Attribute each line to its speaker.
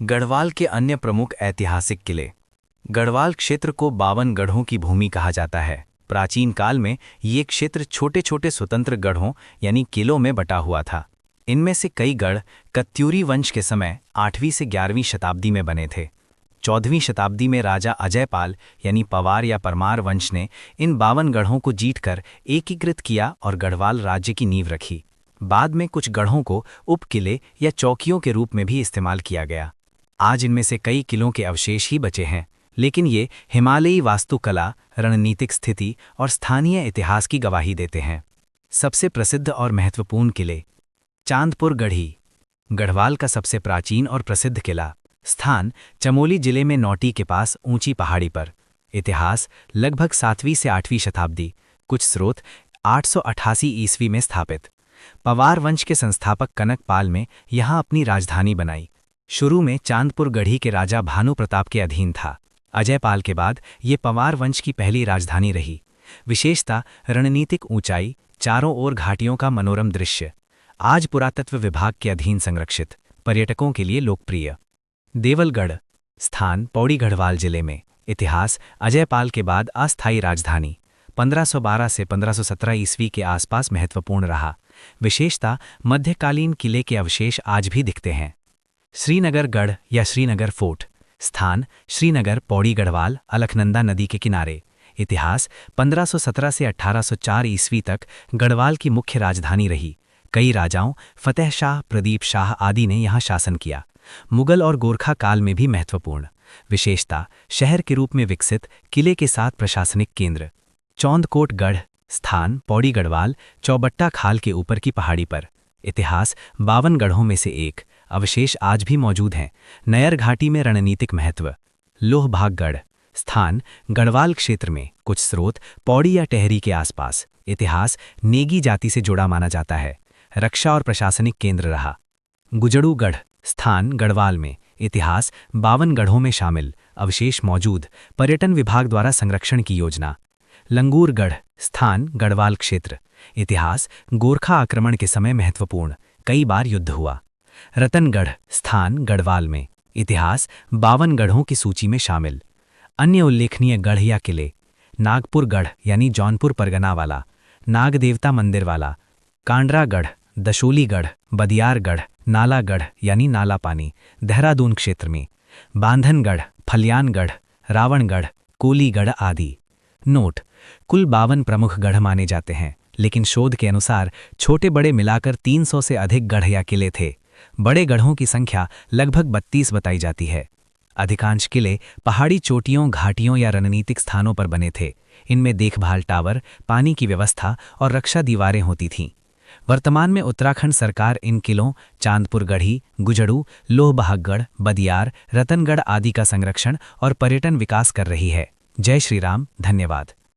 Speaker 1: गढ़वाल के अन्य प्रमुख ऐतिहासिक किले। गढ़वाल क्षेत्र को 52 गढ़ों की भूमि कहा जाता है। प्राचीन काल में ये क्षेत्र छोटे छोटे स्वतंत्र गढ़ों यानी किलों में बटा हुआ था। इनमें से कई गढ़ कत्यूरी वंश के समय 8वीं से 11वीं शताब्दी में बने थे। 14वीं शताब्दी में राजा अजयपाल यानी पवार या परमार वंश ने इन 52 गढ़ों को जीतकर एकीकृत किया और गढ़वाल राज्य की नींव रखी। बाद में कुछ गढ़ों को उपकिले या चौकियों के रूप में भी इस्तेमाल किया गया। आज इनमें से कई किलों के अवशेष ही बचे हैं, लेकिन ये हिमालयी वास्तुकला, रणनीतिक स्थिति और स्थानीय इतिहास की गवाही देते हैं। सबसे प्रसिद्ध और महत्वपूर्ण किले। चांदपुर गढ़ी, गढ़वाल का सबसे प्राचीन और प्रसिद्ध किला। स्थान चमोली जिले में नौटी के पास ऊंची पहाड़ी पर। इतिहास लगभग 7वीं से 8वीं शताब्दी, कुछ स्रोत 888 ईस्वी में स्थापित। पवार वंश के संस्थापक कनक पाल में यहाँ अपनी राजधानी बनाई। शुरू में चांदपुर गढ़ी के राजा भानु प्रताप के अधीन था। अजयपाल के बाद ये पवार वंश की पहली राजधानी रही। विशेषता रणनीतिक ऊंचाई, चारों ओर घाटियों का मनोरम दृश्य। आज पुरातत्व विभाग के अधीन संरक्षित, पर्यटकों के लिए लोकप्रिय। देवलगढ़, स्थान पौड़ी गढ़वाल जिले में। इतिहास अजयपाल के बाद अस्थायी राजधानी, 1512 से 1517 ईस्वी के आसपास महत्वपूर्ण रहा। विशेषता मध्यकालीन किले के अवशेष आज भी दिखते हैं। श्रीनगर गढ़ या श्रीनगर फोर्ट, स्थान श्रीनगर पौड़ी गढ़वाल अलकनंदा नदी के किनारे। इतिहास 1517 से 1804 ईस्वी तक गढ़वाल की मुख्य राजधानी रही। कई राजाओं फतेह शाह, प्रदीप शाह आदि ने यहाँ शासन किया। मुगल और गोरखा काल में भी महत्वपूर्ण। विशेषता शहर के रूप में विकसित, किले के साथ प्रशासनिक केंद्र। चौंदकोट गढ़, स्थान पौड़ी गढ़वाल चौबट्टा खाल के ऊपर की पहाड़ी पर। इतिहास 52 गढ़ों में से एक, अवशेष आज भी मौजूद हैं। नयर घाटी में रणनीतिक महत्व। लोहभागगढ़, स्थान गढ़वाल क्षेत्र में, कुछ स्रोत पौड़ी या टहरी के आसपास। इतिहास नेगी जाति से जुड़ा माना जाता है। रक्षा और प्रशासनिक केंद्र रहा। गुजड़ूगढ़, स्थान गढ़वाल में। इतिहास 52 गढ़ों में शामिल, अवशेष मौजूद, पर्यटन विभाग द्वारा संरक्षण की योजना। लंगूरगढ़, स्थान गढ़वाल क्षेत्र। इतिहास गोरखा आक्रमण के समय महत्वपूर्ण, कई बार युद्ध हुआ। रतनगढ़, स्थान गढ़वाल में। इतिहास 52 गढ़ों की सूची में शामिल। अन्य उल्लेखनीय गढ़ या किले। नागपुर गढ़ यानी जौनपुर परगना वाला, नाग देवता मंदिर वाला। कांडरागढ़, दशोलीगढ़, बदियारगढ़, नालागढ़ यानी नाला पानी, देहरादून क्षेत्र में। बांधनगढ़, फलियानगढ़, रावणगढ़, कोलीगढ़ आदि। नोट: कुल 52 प्रमुख गढ़ माने जाते हैं, लेकिन शोध के अनुसार छोटे बड़े मिलाकर 300 से अधिक गढ़ या किले थे। बड़े गढ़ों की संख्या लगभग 32 बताई जाती है। अधिकांश किले पहाड़ी चोटियों, घाटियों या रणनीतिक स्थानों पर बने थे। इनमें देखभाल टावर, पानी की व्यवस्था और रक्षा दीवारें होती थीं। वर्तमान में उत्तराखंड सरकार इन किलों चांदपुर गढ़ी, गुजड़ू, लोहबहागगढ़, बदियार, रतनगढ़ आदि का संरक्षण और पर्यटन विकास कर रही है। जय श्री राम, धन्यवाद।